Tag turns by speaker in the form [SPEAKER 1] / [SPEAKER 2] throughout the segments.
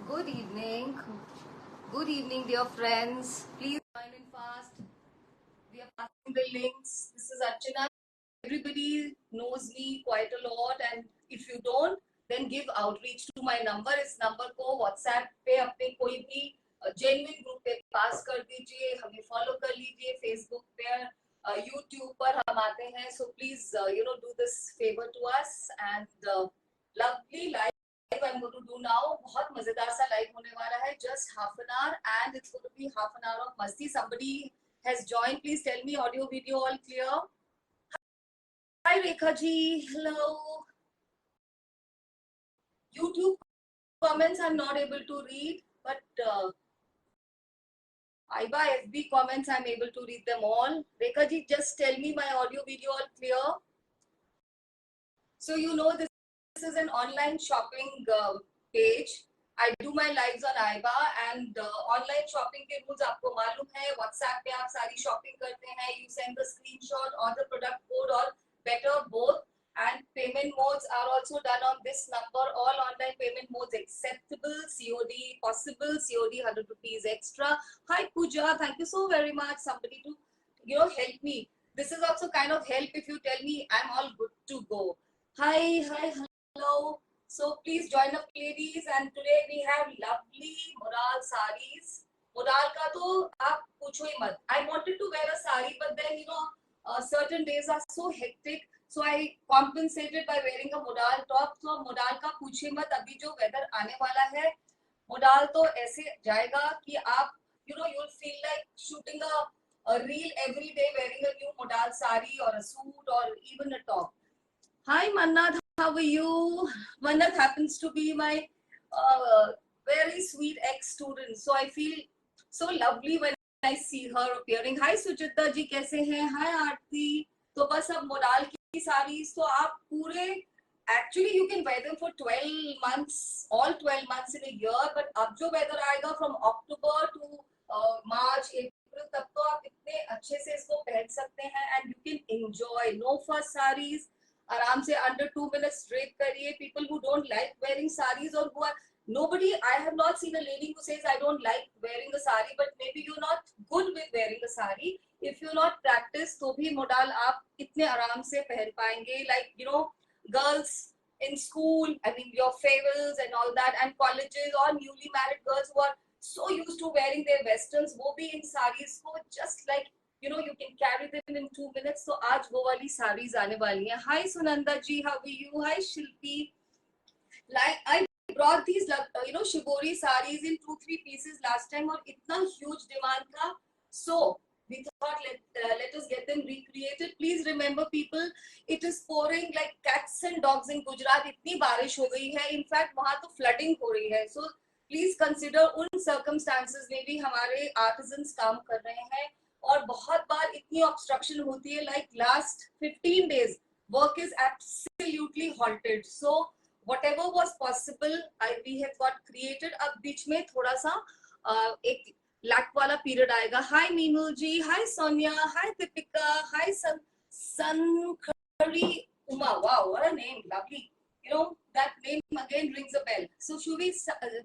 [SPEAKER 1] Good evening. Good evening, dear friends. Please join in fast. We are passing the links. This is Archana. Everybody knows me quite a lot, and if you don't, then give outreach to my number. इस number को WhatsApp पे अपने कोई भी genuine group पे pass कर दीजिए. हमें follow कर लीजिए. Facebook पे, YouTube पर हम आते हैं. So please, do this favor to us and lovely life. I'm going to do now. बहुत मजेदार सा live होने वाला है. Just half an hour, and it's going to be half an hour of मस्ती. Somebody has joined. Please tell me audio, video all clear. Hi Rekha ji, hello. YouTube comments I'm not able to read, but Aiba FB comments I'm able to read them all. Rekha ji, just tell me my audio, video all clear. So this is an online shopping page. I do my lives on Aiba and online shopping के rules आपको मालूम है. WhatsApp पे आप सारी shopping करते हैं. You send the screenshot or the product code or better both. And payment modes are also done on this number. All online payment modes acceptable. COD possible. COD 100 rupees extra. Hi Pooja, thank you so very much. Somebody to help me. This is also kind of help if you tell me I'm all good to go. Hi, hello. So please join up, ladies. And today we have lovely Modal sarees. Modal का तो आप पूछो ही मत. I wanted to wear a sari, but then certain days are so hectic. So I compensated by wearing a modal top. So modal का पूछे मत. अभी जो weather आने वाला है, modal तो ऐसे जाएगा कि आप you'll feel like shooting a reel every day wearing a new modal sari or a suit or even a top. Hi Mannat, how are you? Mannat happens to be my very sweet ex-student. So I feel so lovely when I see her appearing. Hi Suchita ji, कैसे हैं? Hi Aarti. तो बस अब modal की sarees तो आप पूरे actually you can wear them for 12 months, all 12 months in a year. But अब जो weather आएगा from October to March, April, तब तो आप इतने अच्छे से इसको पहन सकते हैं and you can enjoy. No fuss sarees. आराम से under 2 minutes drape करिए. People who don't like wearing sarees or who are I have not seen a lady who says I don't like wearing a sari, but maybe you're not good with wearing a sari. If you not practice, तो भी modal आप इतने आराम से पहन पाएंगे. Like girls in school, I mean your farewells and all that, and colleges or newly married girls who are so used to wearing their westerns, वो भी in sarees को just like you can carry them in 2 minutes. So आज वो वाली sarees आने वाली हैं. Hi Sunanda ji, how are you? Hi Shilpi. Like I brought these shibori sarees in 2-3 pieces last time और इतना huge demand था. So we thought let us get them recreated. Please remember people, it is pouring like cats and dogs in Gujarat. इतनी बारिश हो गई है. In fact वहाँ तो flooding हो रही है. So please consider उन circumstances में भी हमारे artisans काम कर रहे हैं. और बहुत बार इतनी obstruction होती है. Like last 15 days work is absolutely halted. So whatever was possible, we have got created. अब बीच में थोड़ा सा एक lack वाला period आएगा. Hi Meenul ji, hi Sonia, hi Deepika, hi Sankari Uma. Wow, what a name, lovely. That name again rings a bell. So should we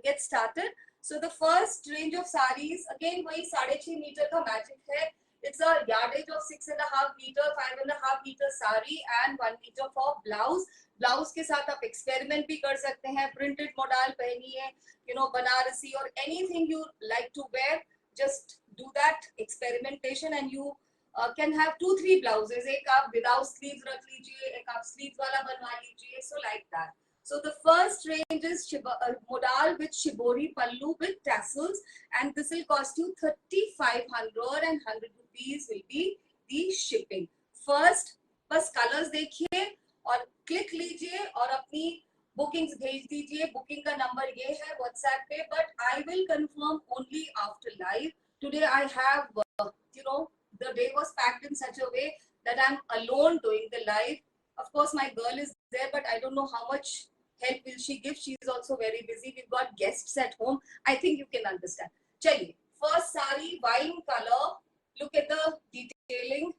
[SPEAKER 1] get started? So the first range of sarees, again वही 6.5 meter का magic है. It's a yardage of 6.5 meter, 5.5 meter sari and 1 meter for blouse. Blouse के साथ आप experiment भी कर सकते हैं. प्रिंटेड मॉडल पहनिए, बनारसी और anything you like to wear, just do that experimentation and you can have 2-3 blouses. एक आप विदाउट स्लीव्स रख लीजिए, एक आप स्लीव वाला बनवा लीजिए. So like that. So the first range is modal with shibori pallu with tassels, and this will cost you 3,500 and 100 rupees will be the shipping. First बस colors देखिए और क्लिक लीजिए और अपनी बुकिंग्स भेज दीजिए. बुकिंग का नंबर ये है व्हाट्सएप पे, but I will confirm only after live. Today I have the day was packed in such a way that I'm alone doing the live. Of course my girl is there, but I don't know how much help will she give. She is also very busy. We've got guests at home. I think you can understand. Chaliye, first sari, wine color. Look at the detailing.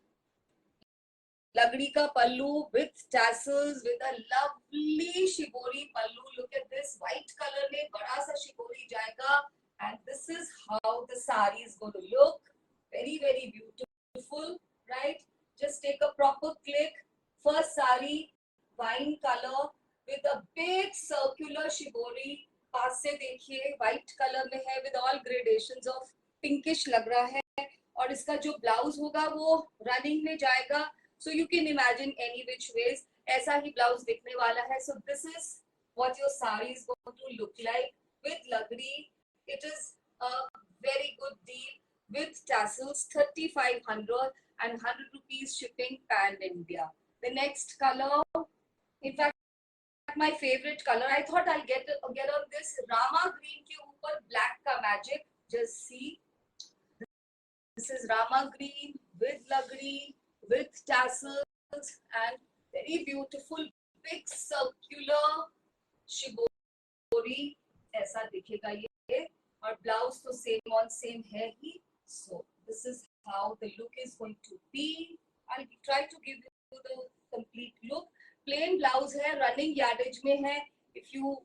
[SPEAKER 1] लकड़ी का पल्लू with tassels, with a lovely shibori pallu. Look at this white color में बड़ा सा shibori sari is going to look. Very, very beautiful, right? Just take a proper click. First sari, wine color with a big circular shibori. पास से देखिए white color में है with all gradations of pinkish लग रहा है. और इसका जो ब्लाउज होगा वो रनिंग में जाएगा. So you can imagine any which ways. ऐसा ही ब्लाउज दिखने वाला है. So this is what your sari is going to look like with lagri. It is a very good deal with tassels, 3,500 and 100 rupees shipping pan India. The next color, in fact, my favorite color. I thought I'll get on this Rama green के ऊपर black का magic. Just see. This is Rama green with lagri, with tassels and very beautiful big circular shibori. ऐसा दिखेगा ये. और blouse तो same on same है ही. So this is how the look is going to be. I'll try to give you the complete look. Plain blouse है, running yardage में है. If you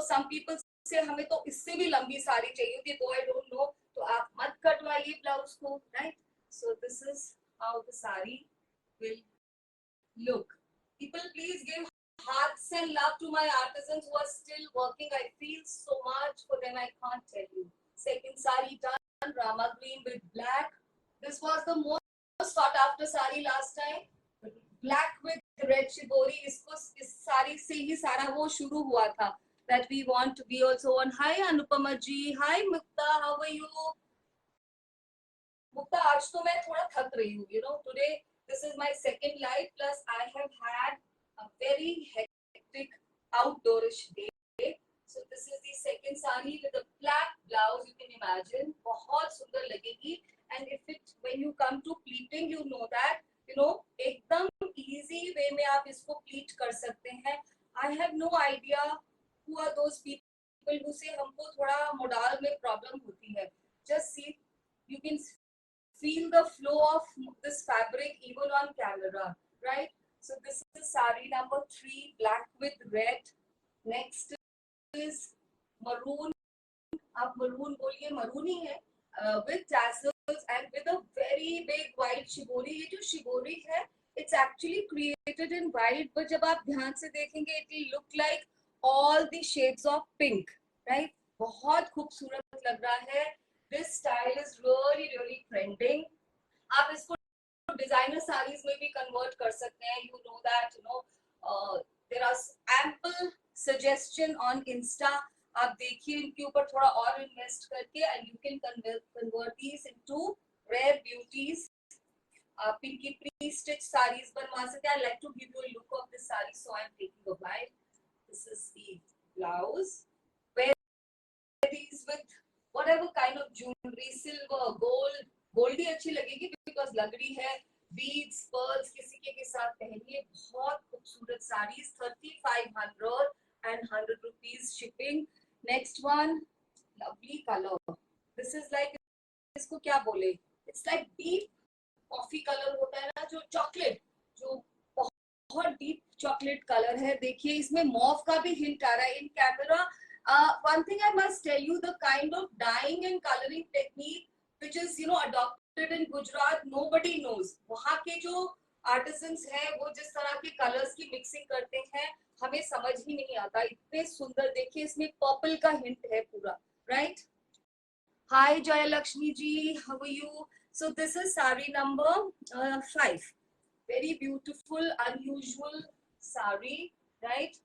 [SPEAKER 1] some people say हमें तो इससे भी लंबी साड़ी चाहिए होती है, तो I don't know, तो आप मत कटवाइए ब्लाउज को, right? So this is how the saree will look. People, please give hearts and love to my artisans who are still working. I feel so much for them, I can't tell you. Second saree done, Rama green with black. This was the most sought after saree last time. Black with red shibori. इसको इस साड़ी से ही सारा वो शुरू हुआ था. That we want to be also on. Hi Anupama ji. Hi Mukta. How are you? Mukta, आज तो मैं थोड़ा थक रही हूँ. Today this is my second live. Plus I have had a very hectic outdoorish day. So this is the second saree with a black blouse. You can imagine, बहुत सुंदर लगेगी. And when you come to pleating, you know that एकदम easy way में आप इसको pleat कर सकते हैं. I have no idea who are those people who say हमको थोड़ा modal में problem होती है. Just see, you can feel the flow of this fabric even on camera, right? So this is saree number 3, black with red. Next is maroon. आप maroon बोलिए, maroon ही है. With tassels and with a very big white shibori. ये जो shibori है, it's actually created in white, but जब आप ध्यान से देखेंगे, it will look like all the shades of pink, right? बहुत खूबसूरत लग रहा है. This style is really, really trending. आप इसको designer sarees में भी convert कर सकते हैं. You know that, there are ample suggestion on Insta. आप देखिए इनके ऊपर थोड़ा और इन्वेस्ट करके and you can convert these into rare beauties. आप इनकी pre-stitch sarees बनवा सकते हैं. I like to give you a look of this saree, so I'm taking a bite. This is the blouse. Wear these with whatever kind of jewelry, silver, gold. Gold ही अच्छी लगेगी because लग है. Beads, pearls, किसी के साथ पहनिए. बहुत खूबसूरत sarees, 3,500 and 100 rupees shipping. Next one, lovely color. This is like, इसको क्या बोले? It's like deep coffee color होता है ना, जो chocolate, जो बहुत deep chocolate color है. देखिए इसमें mauve का भी hint आ रहा है in camera. One thing I must tell you, the kind of dyeing and coloring technique which is adopted in Gujarat, nobody knows. वहाँ के जो artisans हैं, वो जिस तरह के colors की mixing करते हैं, हमें समझ ही नहीं आता. इतने सुंदर. देखिए इसमें पर्पल का हिंट है पूरा, right? Hi Jaya Lakshmi ji, how are you? So this is saree number 5. Very beautiful, unusual saree, right?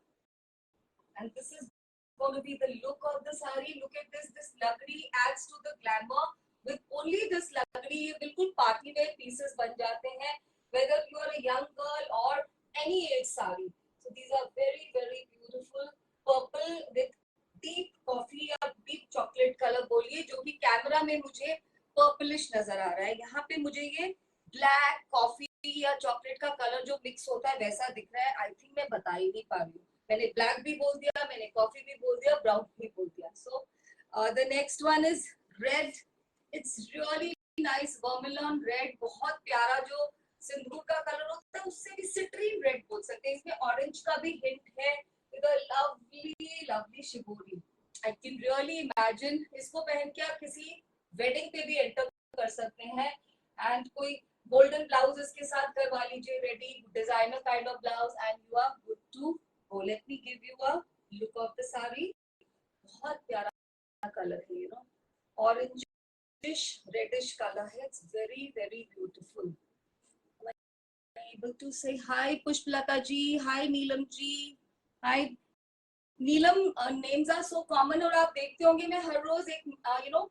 [SPEAKER 1] And this is going to be the look of the saree. Look at this. This lagri adds to the glamour. With only this lagri, ये बिल्कुल party wear pieces बन जाते हैं. Whether you are a young girl or any age saree. So these are very, very beautiful. Purple with deep coffee या deep chocolate color बोलिए, जो कि camera में मुझे पर्पलिश नजर आ रहा है. यहाँ पे मुझे ये ब्लैक कॉफी या चॉकलेट का कलर जो मिक्स होता है वैसा दिख रहा है. आई थिंक मैं बता ही नहीं पा रही हूँ. मैंने ब्लैक भी बोल दिया, मैंने कॉफी भी बोल दिया, ब्राउन भी बोल दिया. So the next one is red. It's really nice vermilion red. बहुत प्यारा, जो सिंदूर का कलर होता है उससे भी सिट्रीन रेड बोल सकते हैं. इसमें ऑरेंज का भी हिंट है. With a lovely lovely shibori. I can really imagine इसको पहन के आप किसी वेडिंग पे भी एंटर कर सकते हैं. एंड कोई गोल्डन ब्लाउज इसके साथ करवा लीजिए ready, designer kind of blouse, and you are good to go. Let me give you a look of the sari. बहुत प्यारा कलर है, you know, orangish reddish colour है. It's very very beautiful. Able to say hi Pushpalata ji, hi Neelam ji, hi Neelam. Names are so common, और आप देखते होंगे मैं हर रोज एक यू नो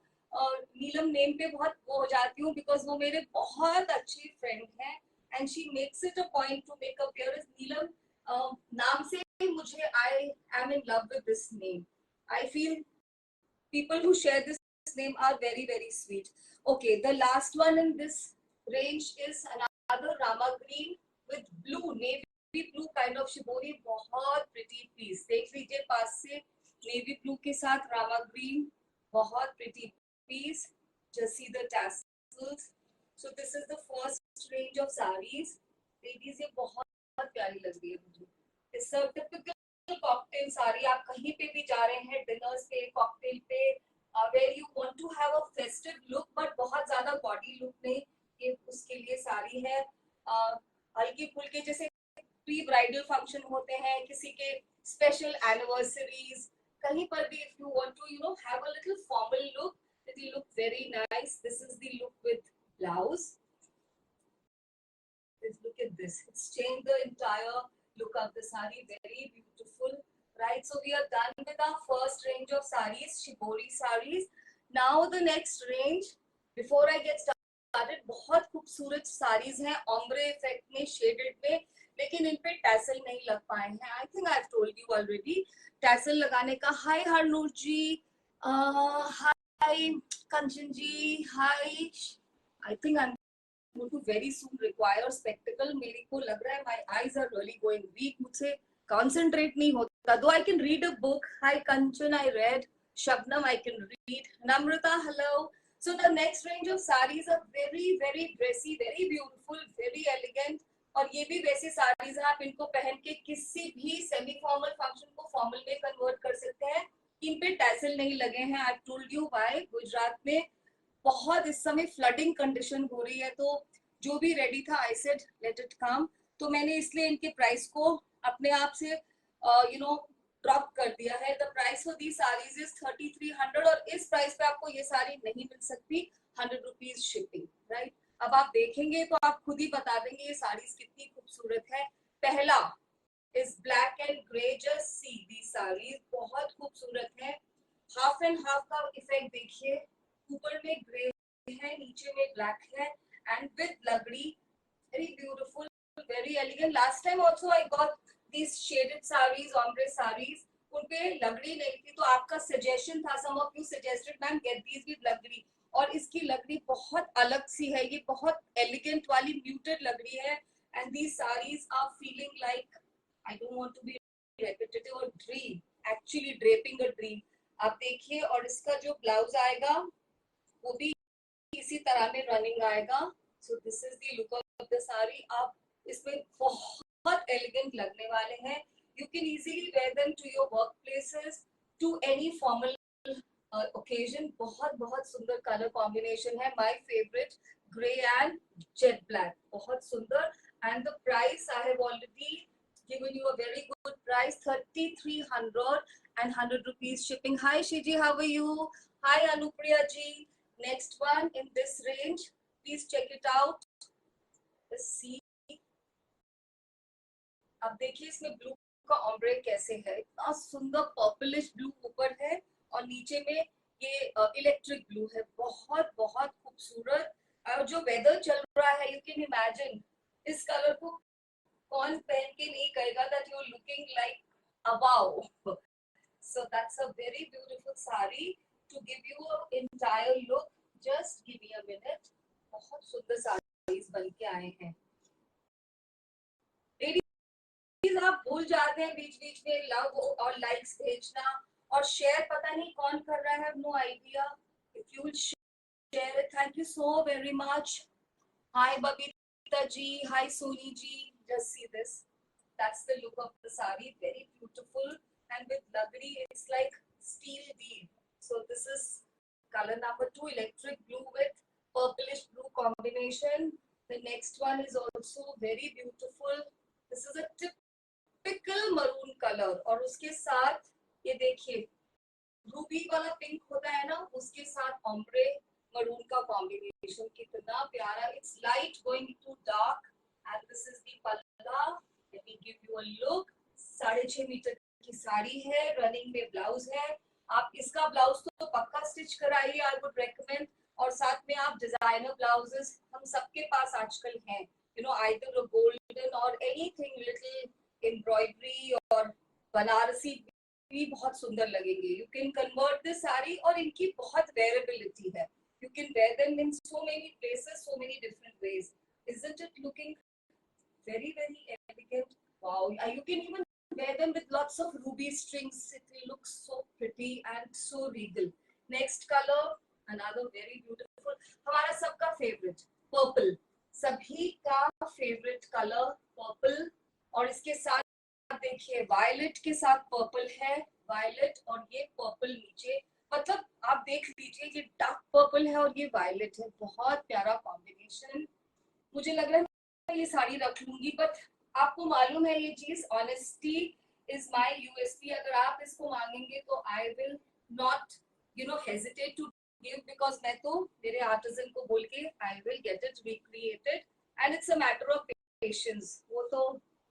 [SPEAKER 1] नीलम नेम पे बहुत वो हो जाती हूँ, बिकॉज वो मेरे बहुत अच्छी फ्रेंड हैं and she makes it a point to make appearance. Neelam नाम से मुझे I am in love with this name. I feel people who share this name are very very sweet. Okay, the last one in this range is another Rama green with blue, navy blue kind of shibori. बहुत pretty piece. देख लीजिए पास से navy blue के साथ Rama green. बहुत pretty piece. Just see the tassels. So this is the first range of sarees. Ladies, ये बहुत प्यारी लग रही है मुझे. It's a typical cocktail sari. आप कहीं पे भी जा रहे हैं, डिनर्स पे, कॉकटेल पे, where you want to have a festive look but बहुत ज्यादा बॉडी लुक नहीं, ये उसके लिए साड़ी है. हल्की फुल्के जैसे प्री ब्राइडल फंक्शन होते हैं, किसी के स्पेशल एनिवर्सरीज, कहीं पर भी if you want to you know have a little formal look, it will look very nice. This is the look with blouse. Look at this. It's changed the entire look of the sari. Very beautiful, right? So we are done with our first range of saris, shibori saris. Now the next range, before I get started, बहुत खूबसूरत saris हैं ombre effect में, shaded में, लेकिन इन पे tassel नहीं लग पाए हैं. I think I've told you already. tassel लगाने का. Hi Harnoor ji, hi Kanchan ji, hi. I think I'm going to very soon require spectacle. मेरे को लग रहा है my eyes are really going weak. मुझसे concentrate नहीं होता. Though I can read a book. Hi Kanchan, I read. Shabnam, I can read. Namrata, hello. So the next range of sarees are very very dressy, very beautiful, very elegant. और ये भी वैसे साड़ीज हैं, आप इनको पहन के किसी भी सेमी फॉर्मल फंक्शन को फॉर्मल में कन्वर्ट कर सकते हैं. इन पे टैसल नहीं लगे हैं. I told you why. Gujarat में बहुत इस समय फ्लडिंग कंडीशन हो रही है, तो जो भी रेडी था I said let it come. तो मैंने इसलिए इनके प्राइस को अपने आप से यू नो ड्रॉप कर दिया है. The price for the saris is 3300, और इस प्राइस पे आपको ये साड़ी नहीं मिल सकती. 100 रुपीज शिपिंग, राइट? अब आप देखेंगे तो आप खुद ही बता देंगे ये साड़ीज कितनी खूबसूरत है. पहला is black and grey. Just see the saris बहुत खूबसूरत है. हाफ एंड हाफ का इफेक्ट देखिए. ऊपर में ग्रे है, नीचे में ब्लैक है, and with lagri. Very beautiful, very elegant. Last time also I got these shaded sarees, ombre sarees. उनपे लगड़ी नहीं थी, तो आपका सजेशन था, some of you suggested ma'am get these with लगड़ी, और इसकी लगड़ी बहुत अलग सी है. ये बहुत एलिगेंट वाली म्यूटेड लगड़ी है. and these sarees are feeling like, I don't want to be repetitive, or dream, actually draping a dream. आप देखिए, और इसका जो ब्लाउज आएगा वो भी इसी तरह में रनिंग आएगा. So this is the look of the sari. आप इसमें बहुत एलिगेंट लगने वाले हैं. You can easily wear them to your work places, to any formal occasion. बहुत बहुत सुंदर कलर कॉम्बिनेशन है. My favourite grey and jet black, बहुत सुंदर. And the price I have already given you a very good price, 3300 and 100 rupees shipping. Hi Shiji, how are you? Hi Anupriya ji. Next one in this range, please check it out. Let's see. अब देखिए इसमें blue का ombre कैसे है. इतना सुंदर purplish blue ऊपर है, और नीचे में ये इलेक्ट्रिक ब्लू है. बहुत बहुत खूबसूरत. और जो वेदर चल रहा है, यू कैन इमेजिन इस कलर को कौन पहन के नहीं कहेगा that you're looking like a wow. So that's a very beautiful sari to give you an entire look. Just give me a minute. बहुत सुंदर साड़ीज बन के आए हैं. लेडीज, आप भूल जाते हैं बीच बीच में लव और लाइक्स भेजना, और शेयर पता नहीं कौन कर रहा है. No idea. If you share it, thank you so very much. Hi Babita ji, hi Soni ji. Just see this. That's the look of the sari. Very beautiful, and with lagri it's like steel bead. So this is color number 2. blue, electric blue with purplish blue combination. The next one is also very beautiful. This is a typical maroon color और उसके साथ ये देखिए Ruby वाला pink होता है ना, उसके साथ ombre maroon का combination कितना प्यारा. It's light going to dark and this is the palla. Let me give you a look. 6.5 metre की साड़ी है, रनिंग में ब्लाउज है. आप इसका ब्लाउज तो पक्का स्टिच कराइए, आई वुड रेकमेंड. और साथ में आप डिजाइनर ब्लाउजेस हम सबके पास आजकल हैं, यू नो, आइदर गोल्डन और एनीथिंग लिटिल एम्ब्रॉयडरी और बनारसी भी बहुत सुंदर लगेंगे. You can convert this sari और इनकी बहुत वेयरेबिलिटी है. You can wear them in so many places, so many different ways. Isn't it looking very, very elegant? Wow, you can even wear them with lots of ruby strings. It will look so pretty and so regal. Next color, another very beautiful. हमारा सबका favorite, purple. सभी का favorite color, purple. और इसके साथ देखिए violet के साथ purple है, violet और ये purple नीचे. मतलब आप देख लीजिए ये dark purple है और ये violet है. बहुत प्यारा combination. मुझे लग रहा है ये साड़ी रख लूंगी, बट आपको मालूम है ये चीज, ऑनेस्टी इज माय यूएसपी. अगर आप इसको मांगेंगे तो I will not hesitate to give, because मैं तो मेरे आर्टिजन को बोल के I will get it recreated and it's a matter of patience. वो तो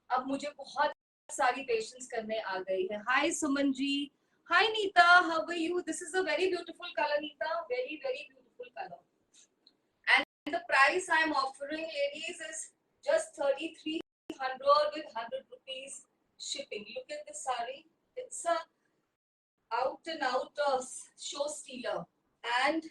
[SPEAKER 1] अब मुझे बहुत सारी पेशेंस करने आ गई है. Hi Suman ji, hi Neeta, how are you? This is a very beautiful colour Neeta, very very beautiful colour. The price I am offering, ladies, is just 3,300 with 100 rupees shipping. Look at this saree. It's a out and out show stealer. And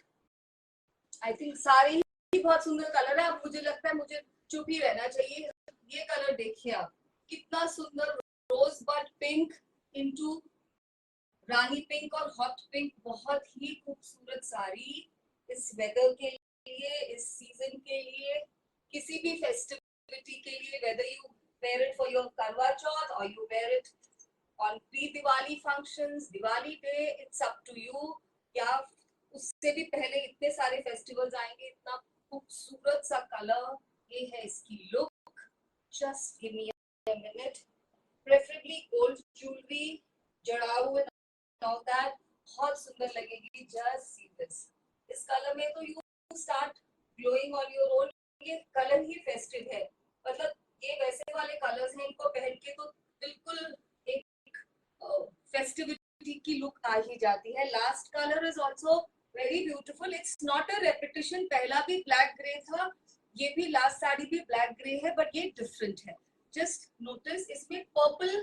[SPEAKER 1] I think saree ही बहुत सुंदर colour है. अब मुझे लगता है मुझे चुप ही रहना चाहिए. ये कलर देखिए आप, कितना सुंदर रोज बड पिंक इनटू रानी पिंक और हॉट पिंक. बहुत ही खूबसूरत साड़ी इस वेदर के लिए, इस सीजन के लिए, किसी भी फेस्टिविटी के लिए, whether you wear it for your Karwa Chauth or you wear it on pre-Diwali functions, Diwali day, it's up to you. या उससे भी पहले इतने सारे फेस्टिवल्स आएंगे. इतना खूबसूरत सा कलर, ये है इसकी look. Just give me a minute. Preferably gold jewelry, जड़ाऊ and all that, बहुत सुंदर लगेगी. Just see this. इस कलर में तो start glowing on your own. ये कलर ही फेस्टिव है. मतलब ये वैसे वाले कलर्स हैं, इनको पहन के तो बिल्कुल एक फेस्टिविटी की लुक आ ही जाती है. Last colour is also very beautiful. It's not a repetition. पहला भी ब्लैक ग्रे था, ये भी लास्ट साड़ी भी ब्लैक ग्रे है, बट ये डिफरेंट है. जस्ट नोटिस इसमें पर्पल,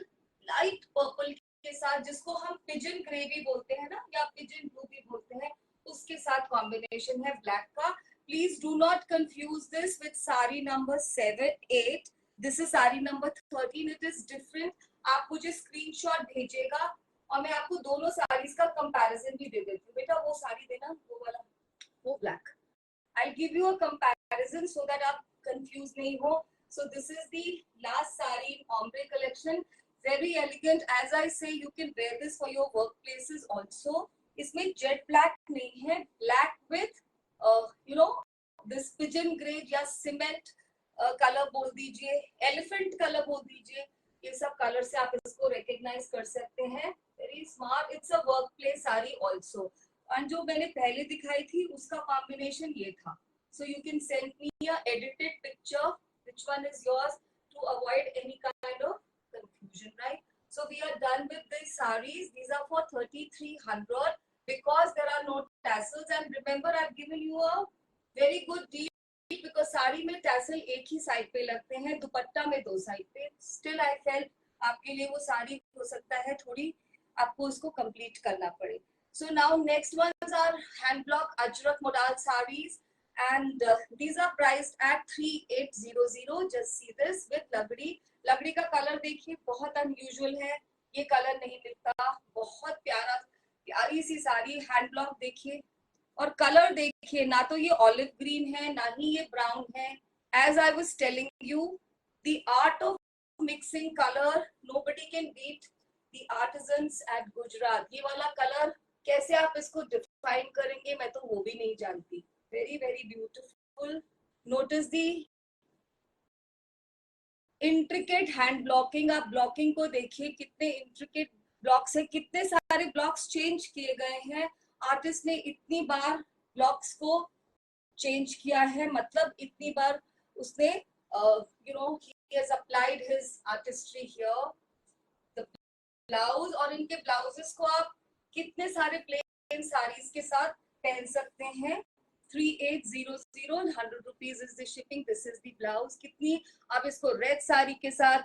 [SPEAKER 1] लाइट पर्पल के साथ, जिसको हम पिजन ग्रे भी बोलते हैं ना, या पिजन ब्लू भी बोलते हैं, उसके साथ कॉम्बिनेशन है ब्लैक का. Please do not confuse this with sari number 7, 8. This is sari number 13. It is different. आप मुझे स्क्रीनशॉट भेजिएगा और मैं आपको दोनों साड़ीज का कंपैरिजन भी दे देती हूँ. बेटा वो साड़ी देना, वो वाला, वो black. I give you a comparison so that आप कंफ्यूज नहीं हो. सो this is the last sari in ombre collection. Very elegant. As I say, you can wear this for your workplaces also. इसमें जेट ब्लैक नहीं है, black with this pigeon grey या cement colour बोल दीजिए, elephant colour बोल दीजिए. ये सब कलर से आप इसको रिकॉग्नाइज कर सकते हैं. Very smart. It's a work place sari also. और जो मैंने पहले दिखाई थी उसका कॉम्बिनेशन ये था. So you can send me a edited picture which one is yours to avoid any kind of confusion, right? So we are done with these sarees. These are for 3,300 because there are no tassels. And remember, I've given you a very good deal because sari में tassel एक ही side पे लगते हैं, दुपट्टा में 2 side पे. Still I felt आपके लिए वो साड़ी हो सकता है थोड़ी आपको उसको complete करना पड़े. So now next ones are hand block Ajrak modal sarees, and these are priced at 3,800. Just see this with lagdi. लकड़ी का कलर देखिए, बहुत अनयूजुअल है. ये कलर नहीं मिलता. बहुत प्यारा, प्यारी सी साड़ी. हैंड ब्लॉक देखिए और कलर देखिए, ना तो ये ऑलिव ग्रीन है ना ही ये ब्राउन है. As I was telling you, the art of mixing colour, nobody can beat the artisans at Gujarat. ये वाला कलर कैसे आप इसको डिफाइन करेंगे, मैं तो वो भी नहीं जानती. Very very beautiful. नोटिस दी इंट्रिकेट हैंड ब्लॉकिंग. आप ब्लॉकिंग को देखिए, कितने इंट्रिकेट ब्लॉक्स है, कितने सारे ब्लॉक्स चेंज किए गए हैं. आर्टिस्ट ने इतनी बार ब्लॉक्स को चेंज किया है, मतलब इतनी बार उसने he has applied his artistry here. The blouse, और इनके ब्लाउजेस को आप कितने सारे प्लेन साड़ीज के साथ पहन सकते हैं. 3800 100 rupees is the shipping. This is the blouse. कितनी आप इसको रेड साड़ी के साथ,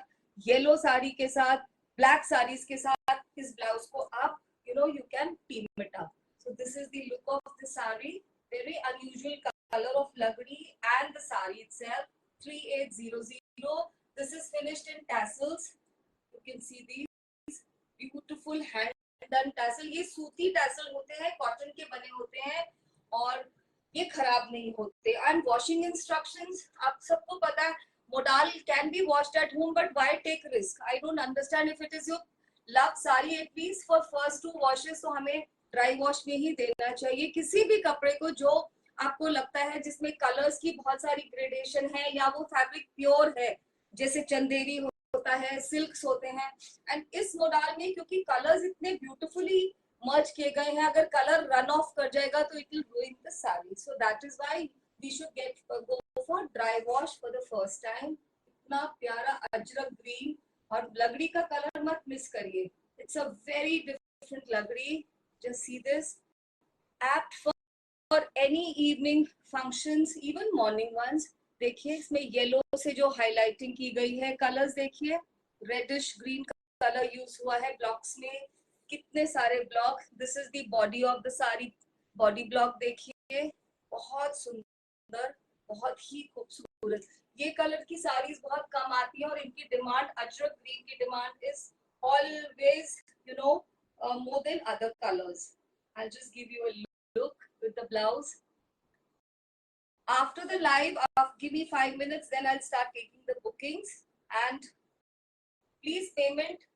[SPEAKER 1] येलो साड़ी के साथ, ब्लैक साड़ीज के साथ इस ब्लाउज को आप you can team it up. So this is the look of the sari. Very unusual color of lagri and the sari itself. 3800. This is finished in tassels. You can see these beautiful hand done tassel. ये सूती tassel होते हैं, cotton के बने होते हैं और ये खराब नहीं होते. एंड वॉशिंग इंस्ट्रक्शंस आप सबको पता है. modal can be washed at home, but why take risk? I don't understand. If it is your love sari, at least for first 2 washes तो हमें ड्राई वॉश में ही देना चाहिए. किसी भी कपड़े को जो आपको लगता है जिसमें कलर्स की बहुत सारी ग्रेडेशन है, या वो फैब्रिक प्योर है, जैसे चंदेरी होता है, सिल्क्स होते हैं, एंड इस मोडाल में क्योंकि कलर्स इतने ब्यूटीफुली मर्ज किए गए हैं, अगर कलर रन ऑफ कर जाएगा तो it will ruin the sari. So that is why we should get go for dry wash for the first time. इतना प्यारा अजरक ग्रीन, और लकड़ी का कलर मत मिस करिए. इट्स अ वेरी डिफरेंट लकड़ी. Just see this, apt for any evening functions, even morning ones. देखिए इसमें येलो से जो हाईलाइटिंग की गई है, कलर्स देखिए, रेडिश ग्रीन कलर यूज हुआ है ब्लॉक्स में, कितने सारे block. This is the body of the sari. Body block देखिए, बहुत सुंदर, बहुत ही खूबसूरत. ये कलर की साड़ीज बहुत कम आती है और इनकी डिमांड, अजरक ग्रीन की demand is always more than other colors. I'll just give you a look with the blouse. After the live, give me 5 minutes, then I'll start taking the bookings. And please payment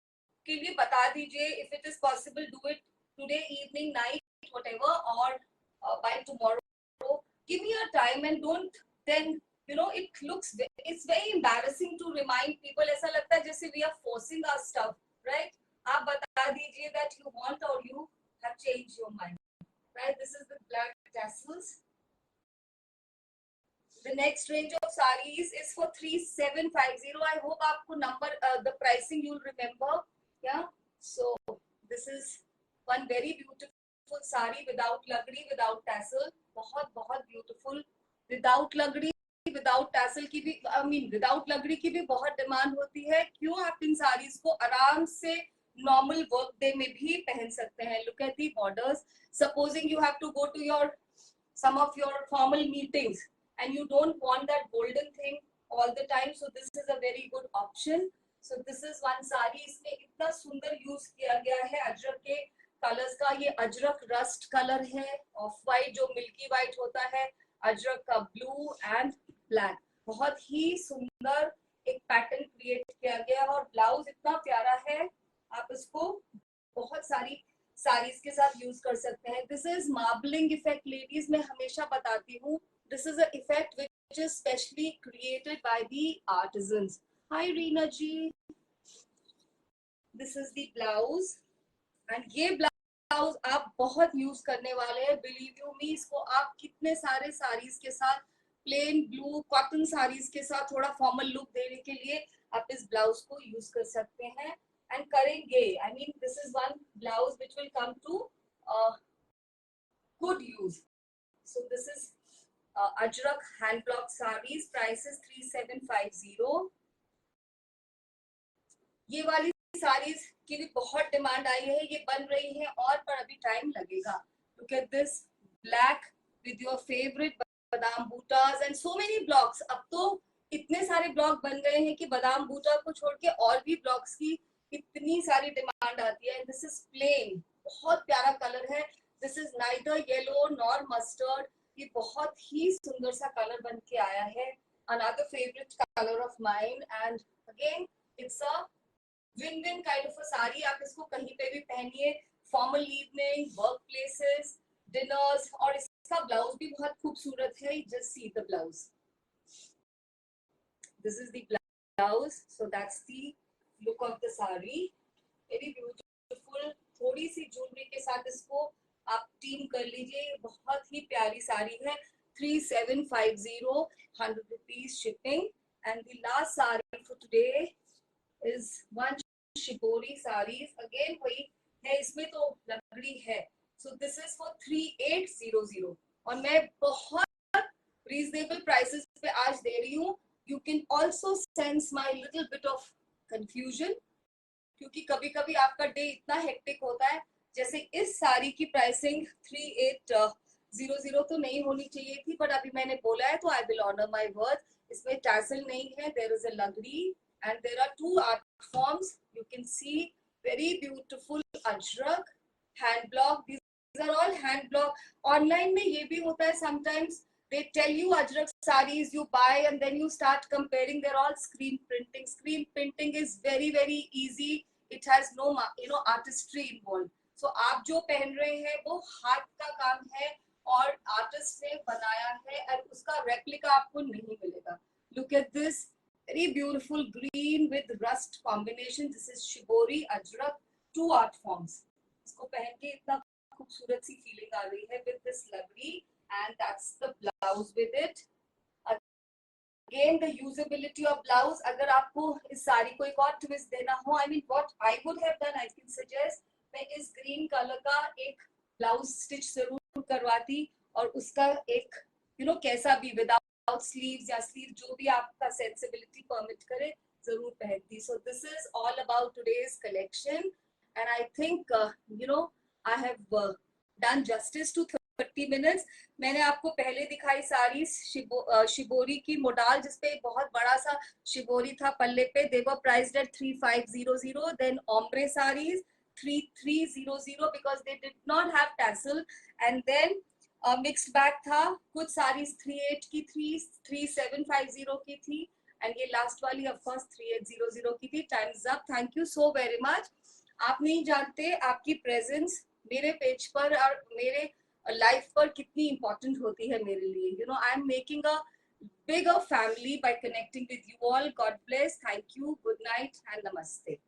[SPEAKER 1] के लिए बता दीजिए. If it is possible, do it today evening, night, whatever, or by tomorrow. Give me a time and don't then it's very embarrassing to remind people. ऐसा लगता है जैसे we are forcing our stuff, right? आप बता दीजिए that you want or you have changed your mind, right? This is the black tassels. The next range of sarees is for 3750. I hope आपको number the pricing you'll remember. Yeah. So this is one very beautiful saree without lagri, without tassel. बहुत बहुत beautiful. Without lagri, without tassel की भी, I mean without लकड़ी की भी बहुत demand होती है. क्यों? आप इन साड़ीज को आराम से नॉर्मल वर्क डे में भी पहन सकते हैं. Look at the borders. Supposing you have to go to your some of your formal meetings and you don't want that golden thing all the time, so this is a very good option. So this is one saree. इसमें इतना सुंदर use किया गया है अजरक के colours का. ये Ajrak rust colour है, ऑफ वाइट जो मिल्की वाइट होता है, अजरक का ब्लू एंड ब्लैक. बहुत ही सुंदर एक पैटर्न क्रिएट किया गया है और ब्लाउज इतना प्यारा है. आप इसको बहुत सारी साड़ीज के साथ यूज कर सकते हैं. This is marbling effect. Ladies मैं हमेशा बताती हूँ, this is a effect which is specially created by the artisans. Hi Reena ji. This is the blouse and ये ब्लाउज आप बहुत यूज करने वाले हैं. बिलीव यू मी, इसको आप कितने सारे साड़ीज के साथ, प्लेन ब्लू कॉटन साड़ीज के साथ थोड़ा फॉर्मल लुक देने के लिए आप इस ब्लाउज को यूज कर सकते हैं एंड करेंगे. I mean this is one blouse which will come to good use. So this is ajrak hand block saris. Price is 3750. ये वाली साड़ीज की भी बहुत डिमांड आई है. ये बन रही है और पर अभी टाइम लगेगा. Look at this black with your favourite बादाम बूटास एंड सो मेनी ब्लॉक्स. अब तो इतने सारे ब्लॉक बन गए हैं कि बादाम बूटा को छोड़ के और भी ब्लॉक्स की इतनी सारी डिमांड आती है. दिस इज प्लेन, बहुत प्यारा कलर है. This is neither yellow nor mustard. ये बहुत ही सुंदर सा कलर बन के आया है. Another favourite colour of mine and again it's a win-win kind of a sari. आप इसको कहीं पे भी पहनिए, formal evening, work places, dinners. और इसका ब्लाउज भी बहुत खूबसूरत है. Just see the blouse. This is the blouse. So that's the look of the sari. Very beautiful. थोड़ी सी ज्वेलरी के साथ इसको आप टीम कर लीजिए. बहुत ही प्यारी साड़ी है. 3750, 100 rupees shipping. And the last saree for today is one shibori sarees. Again वही है, इसमें तो लकड़ी है. So this is for 3800 और मैं बहुत reasonable prices पे आज दे रही हूँ. You can also sense my little bit of confusion क्योंकि कभी कभी आपका डे इतना हेक्टिक होता है. जैसे इस साड़ी की प्राइसिंग 3800 तो नहीं होनी चाहिए थी, बट अभी मैंने बोला है तो I will honour my word. इसमें टैसल नहीं है. देयर इज अ लकड़ी and there are two art forms. You can see very beautiful ajrak, hand block. These are all hand block. Online में ये भी होता है sometimes. They tell you Ajrak sarees you buy and then you start comparing. They're all screen printing. Screen printing is very very easy. It has no artistry involved. So आप जो पहन रहे हैं वो हाथ का काम है और आर्टिस्ट ने बनाया है और उसका रेप्लिका आपको नहीं मिलेगा. Look at this very beautiful green with rust combination. This is shibori Ajrak, two art forms. इसको पहन के इतना खूबसूरत सी फीलिंग आ रही है with this lovely. And that's the blouse with it. Again, the usability of blouse. अगर आपको इस साड़ी को एक और twist देना हो, I mean, what I would have done, I can suggest, मैं इस green color का एक blouse stitch जरूर करवाती और उसका एक, कैसा भी without sleeves या sleeve जो भी आपका sensibility permit करे जरूर पहनती. So this is all about today's collection, and I think I have done justice to 30 minutes. मैंने आपको पहले दिखाई साड़ी शिबोरी की मोडाल जिसपे बहुत बड़ा सा शिबोरी था पल्ले पे. They were priced at 3500. Then ombre sarees 3300 because they did not have tassel. And then mixed bag था. कुछ साड़ीज 38 की थी, 3750 की थी, and ये लास्ट वाली of course 3800 की थी. Time's up. Thank you so very much. आप नहीं जानते आपकी प्रेजेंस मेरे पेज पर और मेरे लाइफ पर कितनी इंपॉर्टेंट होती है मेरे लिए. I am making a bigger family by connecting with you all. God bless. Thank you. Good night and namaste.